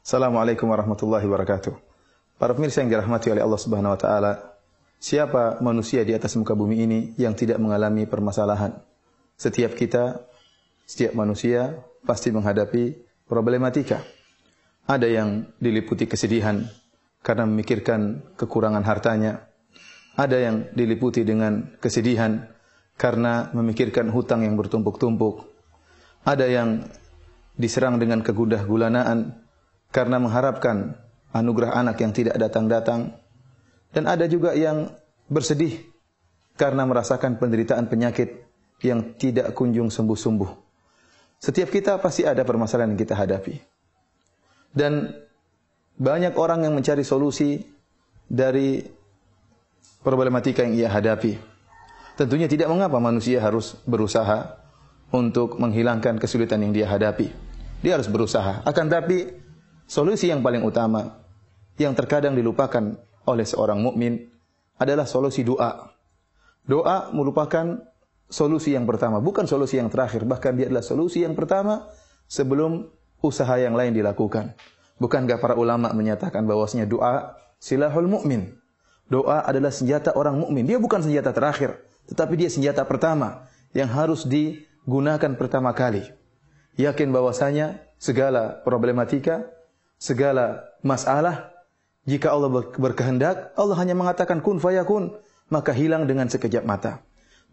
Assalamualaikum warahmatullahi wabarakatuh. Para pemirsa yang dirahmati oleh Allah Subhanahu wa taala, siapa manusia di atas muka bumi ini yang tidak mengalami permasalahan? Setiap kita, setiap manusia pasti menghadapi problematika. Ada yang diliputi kesedihan karena memikirkan kekurangan hartanya. Ada yang diliputi dengan kesedihan karena memikirkan hutang yang bertumpuk-tumpuk. Ada yang diserang dengan kegundah gulanaan karena mengharapkan anugerah anak yang tidak datang-datang. Dan ada juga yang bersedih karena merasakan penderitaan penyakit yang tidak kunjung sembuh-sembuh. Setiap kita pasti ada permasalahan yang kita hadapi. Dan banyak orang yang mencari solusi dari problematika yang ia hadapi. Tentunya tidak mengapa manusia harus berusaha untuk menghilangkan kesulitan yang dia hadapi. Dia harus berusaha. Akan tapi solusi yang paling utama yang terkadang dilupakan oleh seorang mukmin adalah solusi doa. Doa merupakan solusi yang pertama, bukan solusi yang terakhir, bahkan dia adalah solusi yang pertama sebelum usaha yang lain dilakukan. Bukankah para ulama menyatakan bahwasanya doa silahul mukmin? Doa adalah senjata orang mukmin. Dia bukan senjata terakhir, tetapi dia senjata pertama yang harus digunakan pertama kali. Yakin bahwasanya segala problematika, segala masalah, jika Allah berkehendak, Allah hanya mengatakan kun fayakun, maka hilang dengan sekejap mata.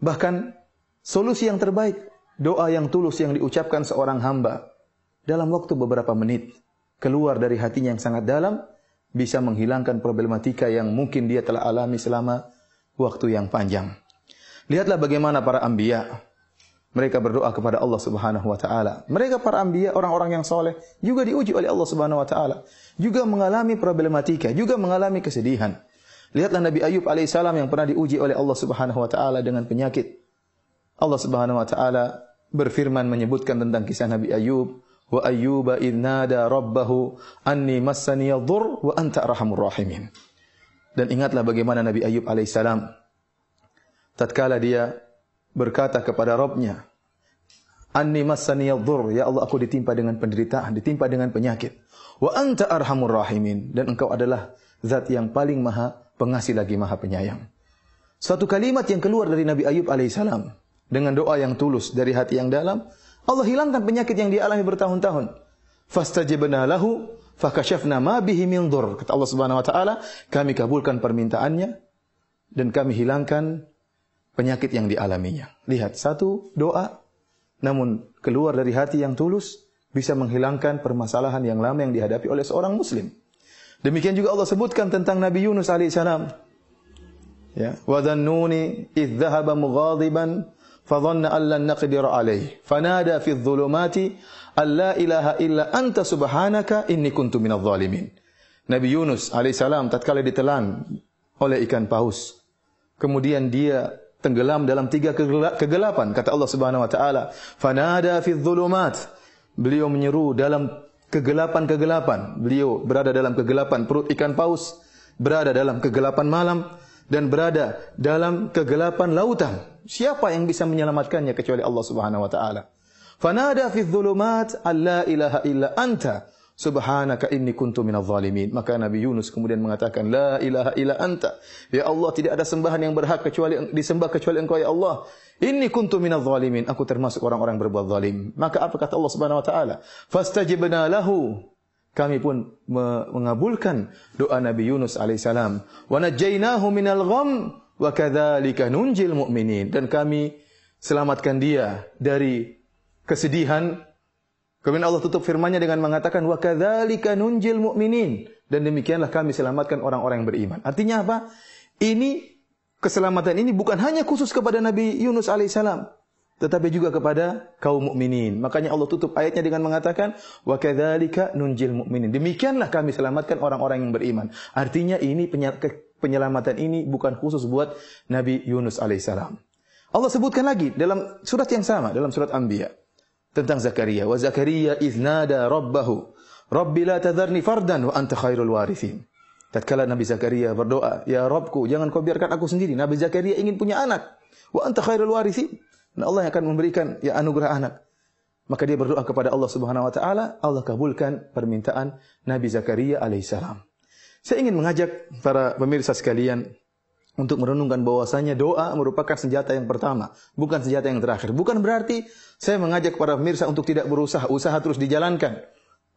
Bahkan solusi yang terbaik, doa yang tulus yang diucapkan seorang hamba dalam waktu beberapa menit, keluar dari hatinya yang sangat dalam, bisa menghilangkan problematika yang mungkin dia telah alami selama waktu yang panjang. Lihatlah bagaimana para anbiya, mereka berdoa kepada Allah Subhanahu wa taala. Mereka para anbiya, orang-orang yang soleh, juga diuji oleh Allah Subhanahu wa taala, juga mengalami problematika, juga mengalami kesedihan. Lihatlah Nabi Ayub alaihissalam yang pernah diuji oleh Allah Subhanahu wa taala dengan penyakit. Allah Subhanahu wa taala berfirman menyebutkan tentang kisah Nabi Ayub, wa ayyuba idh nada rabbahu anni massani yadhur wa anta arhamur rahimin. Dan ingatlah bagaimana Nabi Ayub alaihissalam tatkala dia berkata kepada Rabbnya, anni massani yadhur, ya Allah aku ditimpa dengan penderitaan, ditimpa dengan penyakit. Wa anta arhamur rahimin, dan engkau adalah zat yang paling maha pengasih lagi maha penyayang. Suatu kalimat yang keluar dari Nabi Ayub alaihissalam dengan doa yang tulus dari hati yang dalam, Allah hilangkan penyakit yang dia alami bertahun-tahun. Fastajibna lahu fakashafna ma bihi min dhur. Kata Allah Subhanahu wa taala, kami kabulkan permintaannya dan kami hilangkan penyakit yang dialaminya. Lihat, satu doa namun keluar dari hati yang tulus bisa menghilangkan permasalahan yang lama yang dihadapi oleh seorang muslim. Demikian juga Allah sebutkan tentang Nabi Yunus alaihissalam. Ya, wa dhannuni idh dhahaba mughadiban fa dhanna an lan naqdir alayhi fanada fi adh-dhulumati alla ilaha illa anta subhanaka inni kuntu minadh dhalimin. Nabi Yunus alaihissalam tatkala ditelan oleh ikan paus, kemudian dia tenggelam dalam 3 kegelapan. Kata Allah Subhanahu wa taala, fanada fi dhulumat. Beliau menyeru dalam kegelapan-kegelapan. Beliau berada dalam kegelapan perut ikan paus, berada dalam kegelapan malam, dan berada dalam kegelapan lautan. Siapa yang bisa menyelamatkannya kecuali Allah Subhanahu wa taala? Fanada fi dhulumat alla ilaha illa anta subhanaka inni kuntu minadh dhalimin. Maka Nabi Yunus kemudian mengatakan, la ilaha illa anta. Ya Allah, tidak ada sembahan yang berhak kecuali disembah kecuali Engkau ya Allah. Inni kuntu minadh dhalimin. Aku termasuk orang-orang berbuat zalim. Maka apa kata Allah Subhanahu wa taala? Fastajibna lahu. Kami pun mengabulkan doa Nabi Yunus alaihissalam. Wa najjaynahu minal gham wa kadzalika nunjil mu'minin. Dan kami selamatkan dia dari kesedihan. Kemudian Allah tutup firman-Nya dengan mengatakan wa kadzalika nunjil mu'minin, dan demikianlah kami selamatkan orang-orang yang beriman. Artinya apa? Ini keselamatan ini bukan hanya khusus kepada Nabi Yunus alaihissalam, tetapi juga kepada kaum mukminin. Makanya Allah tutup ayatnya dengan mengatakan wa kadzalika nunjil mu'minin. Demikianlah kami selamatkan orang-orang yang beriman. Artinya ini penyelamatan ini bukan khusus buat Nabi Yunus alaihissalam. Allah sebutkan lagi dalam surat yang sama, dalam surat Anbiya, tentang Zakaria. Wa Zakaria idh nada rabbahu rabbi la tadharni fardan wa anta khairul warithin. Tatkala Nabi Zakaria berdoa, ya Rabbku, jangan kau biarkan aku sendiri. Nabi Zakaria ingin punya anak. Wa anta khairul warithin. Dan Allah yang akan memberikan ya anugerah anak. Maka dia berdoa kepada Allah Subhanahu wa taala, Allah kabulkan permintaan Nabi Zakaria alaihissalam. Saya ingin mengajak para pemirsa sekalian untuk merenungkan bahwasanya doa merupakan senjata yang pertama, bukan senjata yang terakhir. Bukan berarti saya mengajak para pemirsa untuk tidak berusaha, usaha terus dijalankan.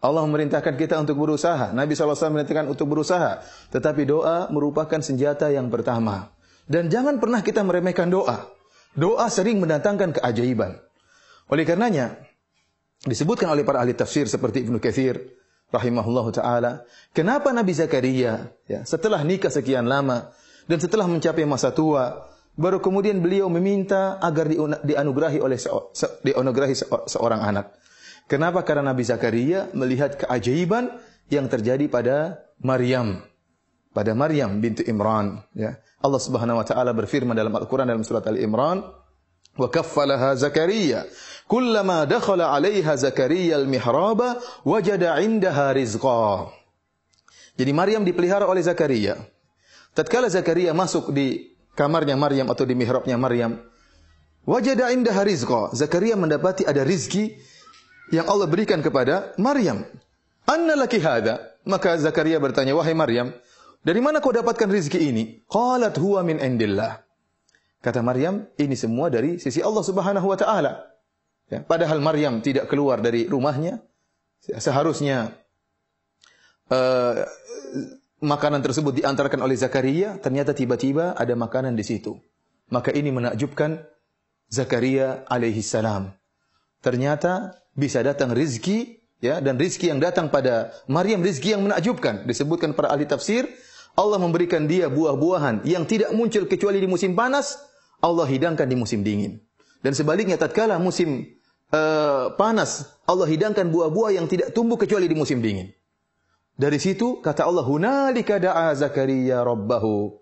Allah memerintahkan kita untuk berusaha, Nabi SAW memerintahkan untuk berusaha. Tetapi doa merupakan senjata yang pertama. Dan jangan pernah kita meremehkan doa. Doa sering mendatangkan keajaiban. Oleh karenanya, disebutkan oleh para ahli tafsir seperti Ibnu Katsir rahimahullahu taala, kenapa Nabi Zakaria setelah nikah sekian lama dan setelah mencapai masa tua, baru kemudian beliau meminta agar dianugerahi seorang anak. Kenapa? Karena Nabi Zakaria melihat keajaiban yang terjadi pada Maryam binti Imran. Allah Subhanahu wa taala berfirman dalam Al-Qur'an dalam surat Al-Imran, wa kaffalaha Zakaria kullama dakhala 'alaiha Zakaria al-mihraba wajada 'indaha rizqa. Jadi Maryam dipelihara oleh Zakaria. Tatkala Zakaria masuk di kamarnya Maryam atau di mihrabnya Maryam, wajada 'indaha rizqa. Zakaria mendapati ada rizki yang Allah berikan kepada Maryam. Anna laki hadha? Maka Zakaria bertanya, wahai Maryam, dari mana kau dapatkan rizki ini? Qalat huwa min indillah. Kata Maryam, ini semua dari sisi Allah Subhanahu wa taala. Padahal Maryam tidak keluar dari rumahnya. Seharusnya makanan tersebut diantarkan oleh Zakaria, ternyata tiba-tiba ada makanan di situ. Maka ini menakjubkan Zakaria alaihi salam. Ternyata bisa datang rizki, dan rizki yang datang pada Maryam rizki yang menakjubkan. Disebutkan para ahli tafsir, Allah memberikan dia buah-buahan yang tidak muncul kecuali di musim panas, Allah hidangkan di musim dingin. Dan sebaliknya tatkala musim panas, Allah hidangkan buah-buah yang tidak tumbuh kecuali di musim dingin. Dari situ kata Allah, hunalika da'a Zakaria rabbahu.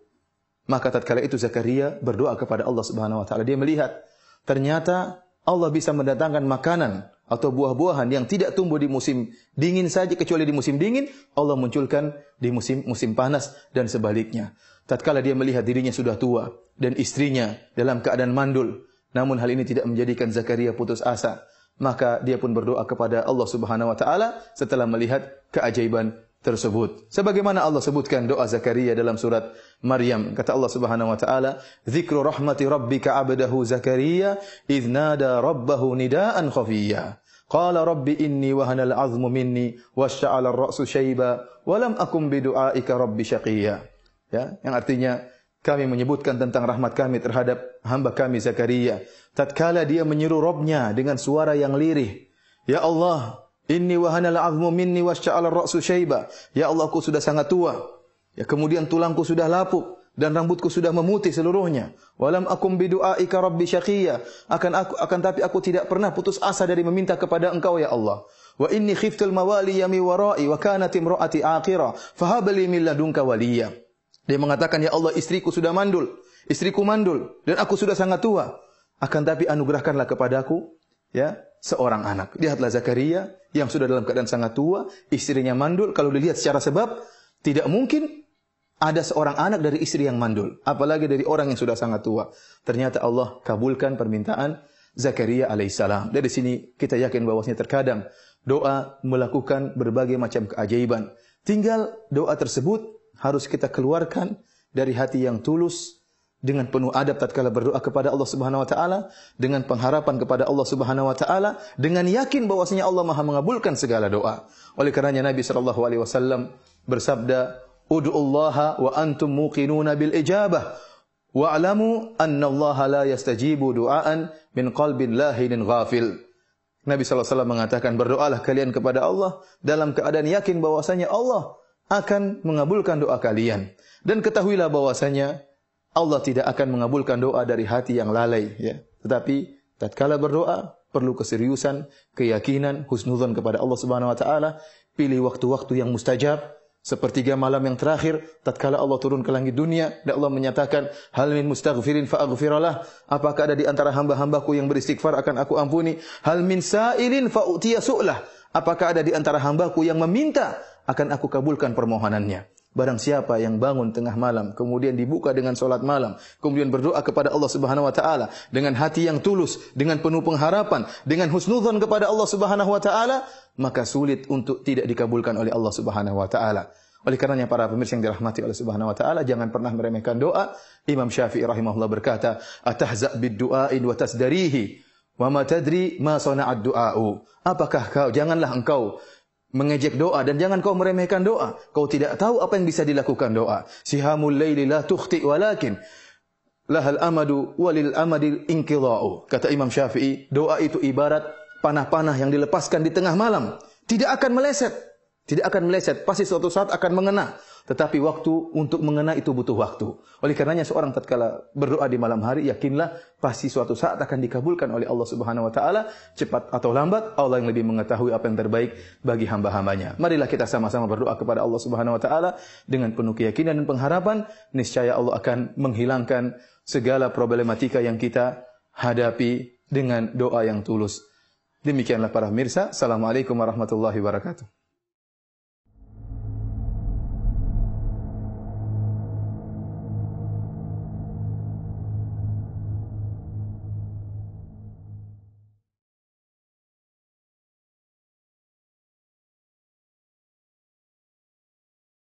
Maka tatkala itu Zakaria berdoa kepada Allah Subhanahu wa taala. Dia melihat ternyata Allah bisa mendatangkan makanan atau buah-buahan yang tidak tumbuh di musim dingin saja kecuali di musim dingin, Allah munculkan di musim panas dan sebaliknya. Tatkala dia melihat dirinya sudah tua dan istrinya dalam keadaan mandul, namun hal ini tidak menjadikan Zakaria putus asa. Maka dia pun berdoa kepada Allah Subhanahu wa taala setelah melihat keajaiban tersebut. Sebagaimana Allah sebutkan doa Zakaria dalam surat Maryam, kata Allah Subhanahu wa taala, "Dzikru rahmati rabbika 'abdahu Zakaria idz nada rabbahu nidaan khafiyya. Qala rabbi inni wahana al-'azmu minni wasya'ala ar-ra'su syaiba wa lam akum bi du'aika rabbi syaqiyya." Yang artinya kami menyebutkan tentang rahmat kami terhadap hamba kami Zakaria. Tatkala dia menyeru Rabbnya dengan suara yang lirih, "Ya Allah, inni wahana al-'azmu minni wasya'ala ar-ra'su syaiba." Ya Allah, aku sudah sangat tua. Kemudian tulangku sudah lapuk dan rambutku sudah memutih seluruhnya. Walam akum bi du'aika rabbi syaqiyya. Akan tapi aku tidak pernah putus asa dari meminta kepada Engkau ya Allah. Wa inni khiftul mawali mi wara'i wa kanat imra'ati aqira fahab li min ladunka waliya. Dia mengatakan, ya Allah, istriku mandul dan aku sudah sangat tua. Akan tapi anugerahkanlah kepadaku seorang anak. Lihatlah Zakaria yang sudah dalam keadaan sangat tua, istrinya mandul. Kalau dilihat secara sebab, tidak mungkin ada seorang anak dari istri yang mandul, apalagi dari orang yang sudah sangat tua. Ternyata Allah kabulkan permintaan Zakaria alaihissalam. Dari sini kita yakin bahwasanya terkadang doa melakukan berbagai macam keajaiban. Tinggal doa tersebut harus kita keluarkan dari hati yang tulus, dengan penuh adab tatkala berdoa kepada Allah Subhanahu wa taala, dengan pengharapan kepada Allah Subhanahu wa taala, dengan yakin bahwasanya Allah Maha mengabulkan segala doa. Oleh karenanya Nabi sallallahu alaihi wasallam bersabda, "Ud'ullaha wa antum muqinuna bil ijabah wa'lamu anna Allah la yastajibu du'aan min qalbin lahinin ghafil." Nabi sallallahu alaihi wasallam mengatakan, berdoalah kalian kepada Allah dalam keadaan yakin bahwasanya Allah akan mengabulkan doa kalian, dan ketahuilah bahwasanya Allah tidak akan mengabulkan doa dari hati yang lalai. Tetapi tatkala berdoa perlu keseriusan, keyakinan, husnudzon kepada Allah Subhanahu wa taala. Pilih waktu-waktu yang mustajab, sepertiga malam yang terakhir tatkala Allah turun ke langit dunia dan Allah menyatakan, hal min mustaghfirin fa aghfiralah. Apakah ada di antara hamba-hambaku yang beristighfar akan aku ampuni? Hal min sa'ilin fa utiya su'lah. Apakah ada di antara hambaku yang meminta akan aku kabulkan permohonannya? Barang siapa yang bangun tengah malam, kemudian dibuka dengan salat malam, kemudian berdoa kepada Allah Subhanahu wa taala dengan hati yang tulus, dengan penuh pengharapan, dengan husnudzon kepada Allah Subhanahu wa taala, maka sulit untuk tidak dikabulkan oleh Allah Subhanahu wa taala. Oleh karenanya para pemirsa yang dirahmati oleh Subhanahu wa taala, jangan pernah meremehkan doa. Imam Syafi'i rahimahullah berkata, "Atahza' bid-du'ain wa tasdarihi, wa ma tadri ma sana'ad du'a'u." Apakah janganlah engkau mengejek doa dan jangan kau meremehkan doa. Kau tidak tahu apa yang bisa dilakukan doa. Sihamul laili la tukhti walakin lahal amadu walil amadil inqidha'u. Kata Imam Syafi'i, doa itu ibarat panah-panah yang dilepaskan di tengah malam. Tidak akan meleset. Tidak akan meleset. Pasti suatu saat akan mengena. Tetapi waktu untuk mengena itu butuh waktu. Oleh karenanya seorang tatkala berdoa di malam hari, yakinlah pasti suatu saat akan dikabulkan oleh Allah Subhanahu wa taala, cepat atau lambat. Allah yang lebih mengetahui apa yang terbaik bagi hamba-hambanya. Marilah kita sama-sama berdoa kepada Allah Subhanahu wa taala dengan penuh keyakinan dan pengharapan, niscaya Allah akan menghilangkan segala problematika yang kita hadapi dengan doa yang tulus. Demikianlah para pemirsa. Assalamualaikum warahmatullahi wabarakatuh.